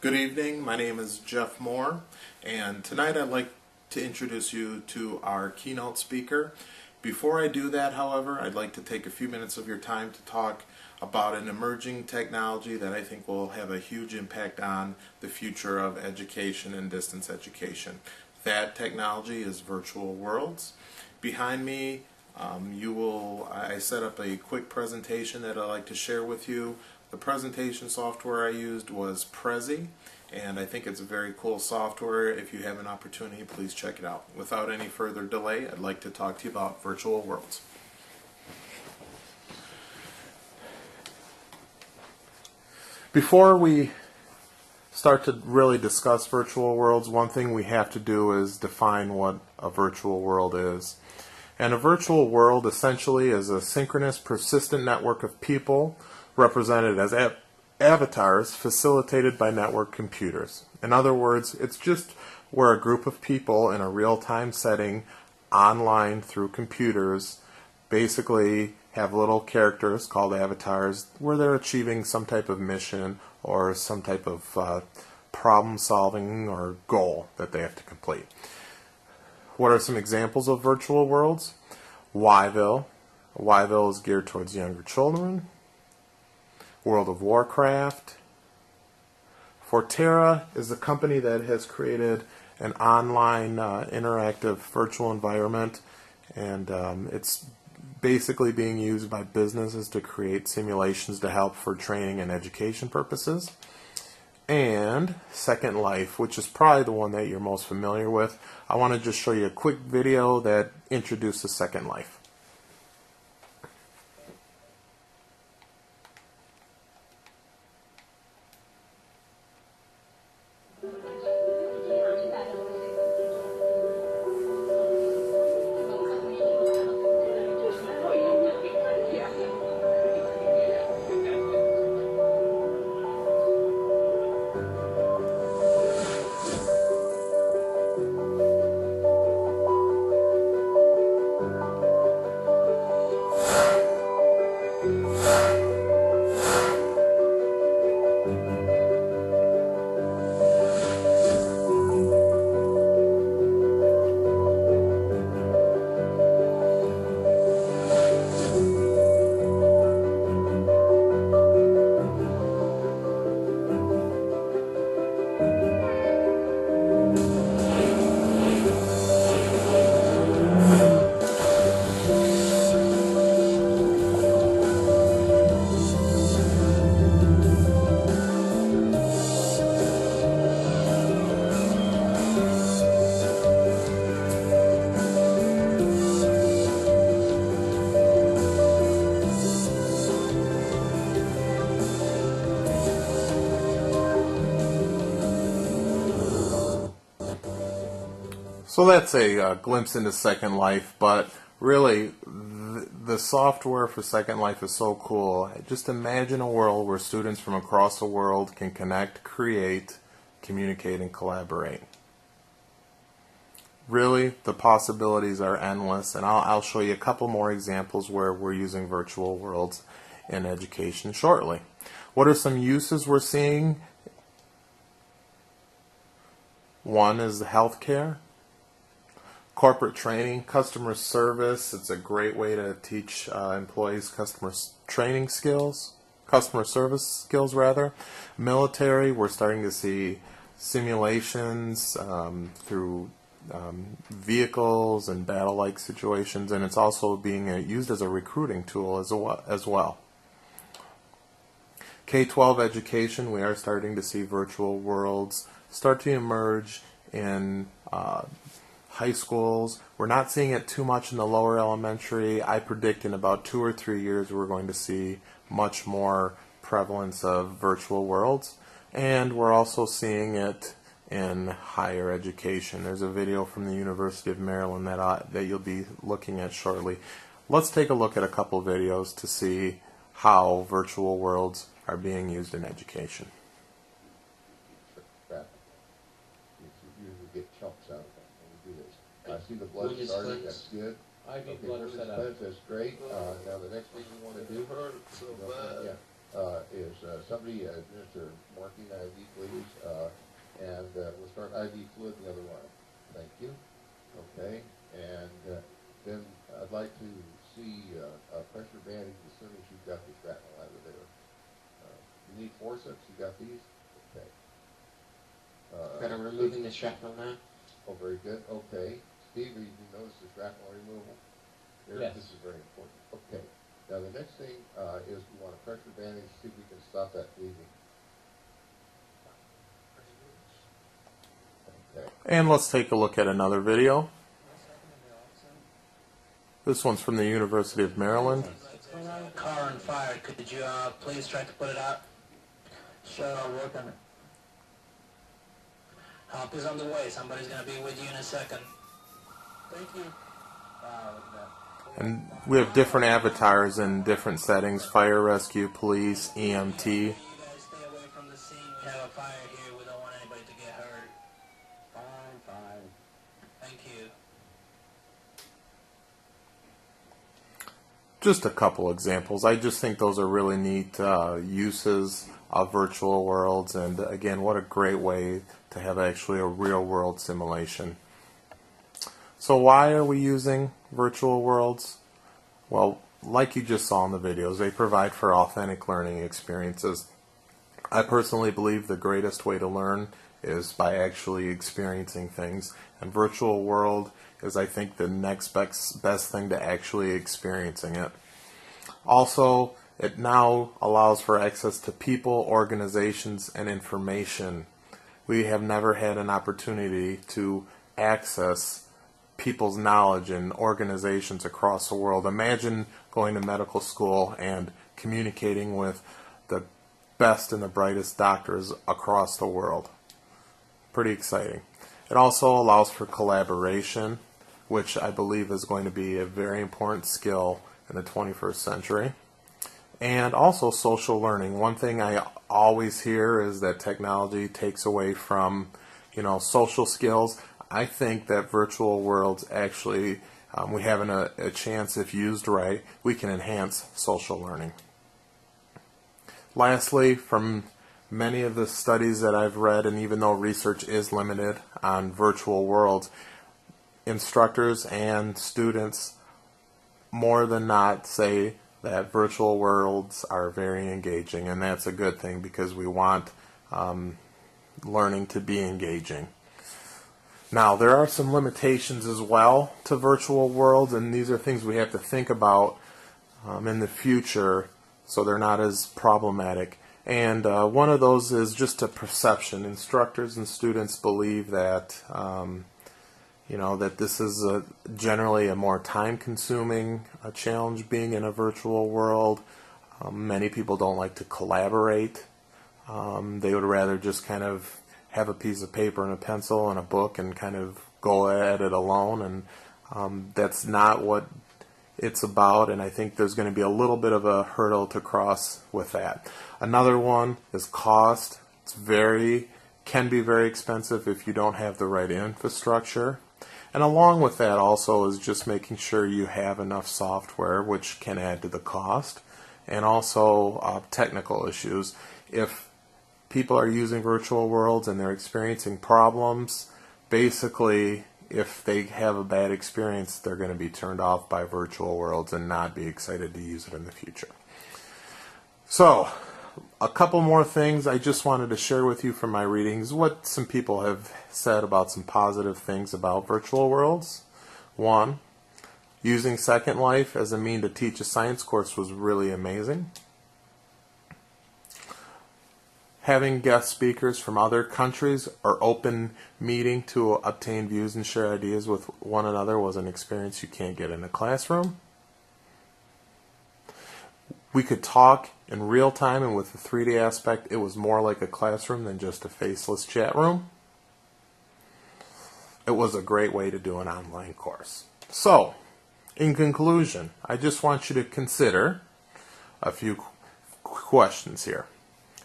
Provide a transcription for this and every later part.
Good evening, my name is Jeff Moore, and tonight I'd like to introduce you to our keynote speaker. Before I do that, however, I'd like to take a few minutes of your time to talk about an emerging technology that I think will have a huge impact on the future of education and distance education. That technology is virtual worlds. Behind me, I set up a quick presentation that I'd like to share with you. The presentation software I used was Prezi, and I think it's a very cool software. If you have an opportunity, please check it out. Without any further delay, I'd like to talk to you about virtual worlds. Before we start to really discuss virtual worlds, one thing we have to do is define what a virtual world is. And a virtual world essentially is a synchronous, persistent network of people represented as avatars facilitated by network computers. In other words, it's just where a group of people in a real-time setting online through computers basically have little characters called avatars where they're achieving some type of mission or some type of problem solving or goal that they have to complete. What are some examples of virtual worlds? Yville. Yville is geared towards younger children. World of Warcraft. Forterra is a company that has created an online interactive virtual environment, and it's basically being used by businesses to create simulations to help for training and education purposes. And Second Life, which is probably the one that you're most familiar with. I want to just show you a quick video that introduces Second Life. So that's a glimpse into Second Life, but really the software for Second Life is so cool. Just imagine a world where students from across the world can connect, create, communicate, and collaborate. Really, the possibilities are endless, and I'll show you a couple more examples where we're using virtual worlds in education shortly. What are some uses we're seeing? One is the healthcare. Corporate training, customer service. It's a great way to teach employees customer service skills rather. Military, we're starting to see simulations through vehicles and battle-like situations, and it's also being used as a recruiting tool as well. K-12 education, we are starting to see virtual worlds start to emerge in high schools. We're not seeing it too much in the lower elementary. I predict in about 2 or 3 years we're going to see much more prevalence of virtual worlds, and we're also seeing it in higher education. There's a video from the University of Maryland that you'll be looking at shortly. Let's take a look at a couple videos to see how virtual worlds are being used in education. I see the blood starting, that's good. Okay, that's great. Now the next thing you want to do, yeah, is somebody administer marking IV, please, and we'll start IV fluid in the other arm. Thank you. Okay, and then I'd like to see a pressure bandage as soon as you've got the shrapnel out of there. You need forceps? You got these? Okay. But I'm removing the shrapnel now. Oh, very good. Okay. Steve, you notice the shrapnel removal? There, Yes. This is very important. Okay. Now the next thing is we want a pressure bandage, see if we can stop that bleeding. Okay. And let's take a look at another video. This one's from the University of Maryland. Car on fire. Could you please try to put it out? Sure, I'll work on it. Help is on the way. Somebody's gonna be with you in a second. Thank you. Wow, look at that. And we have different avatars in different settings: fire, rescue, police, EMT. You guys stay away from the scene. We have a fire here. We don't want anybody to get hurt. Fine, fine. Thank you. Just a couple examples. I just think those are really neat uses of virtual worlds, and again, what a great way to have actually a real world simulation. So why are we using virtual worlds? Well, like you just saw in the videos, they provide for authentic learning experiences. I personally believe the greatest way to learn is by actually experiencing things, and virtual world is, I think, the next best thing to actually experiencing it. Also, it now allows for access to people, organizations, and information. We have never had an opportunity to access people's knowledge and organizations across the world. Imagine going to medical school and communicating with the best and the brightest doctors across the world. Pretty exciting. It also allows for collaboration, which I believe is going to be a very important skill in the 21st century. And also social learning. One thing I always hear is that technology takes away from, social skills. I think that virtual worlds actually, we have a chance, if used right, we can enhance social learning. Lastly, from many of the studies that I've read, and even though research is limited on virtual worlds, instructors and students more than not say that virtual worlds are very engaging, and that's a good thing because we want learning to be engaging. Now, there are some limitations as well to virtual worlds, and these are things we have to think about in the future so they're not as problematic. And one of those is just a perception. Instructors and students believe that that this is generally a more time-consuming challenge being in a virtual world. Many people don't like to collaborate. They would rather just kind of have a piece of paper and a pencil and a book and kind of go at it alone, and that's not what it's about, and I think there's going to be a little bit of a hurdle to cross with that. Another one is cost. Can be very expensive if you don't have the right infrastructure. And along with that also is just making sure you have enough software, which can add to the cost, and also technical issues. If people are using virtual worlds and they're experiencing problems, basically if they have a bad experience, they're going to be turned off by virtual worlds and not be excited to use it in the future. So, a couple more things I just wanted to share with you from my readings, what some people have said about some positive things about virtual worlds. One, using Second Life as a mean to teach a science course was really amazing. Having guest speakers from other countries or open meeting to obtain views and share ideas with one another was an experience you can't get in a classroom. We could talk in real time, and with the 3D aspect, it was more like a classroom than just a faceless chat room. It was a great way to do an online course. So, in conclusion, I just want you to consider a few questions here.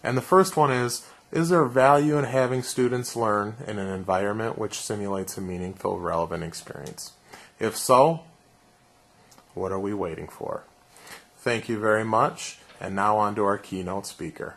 And the first one is there value in having students learn in an environment which simulates a meaningful, relevant experience? If so, what are we waiting for? Thank you very much. And now on to our keynote speaker.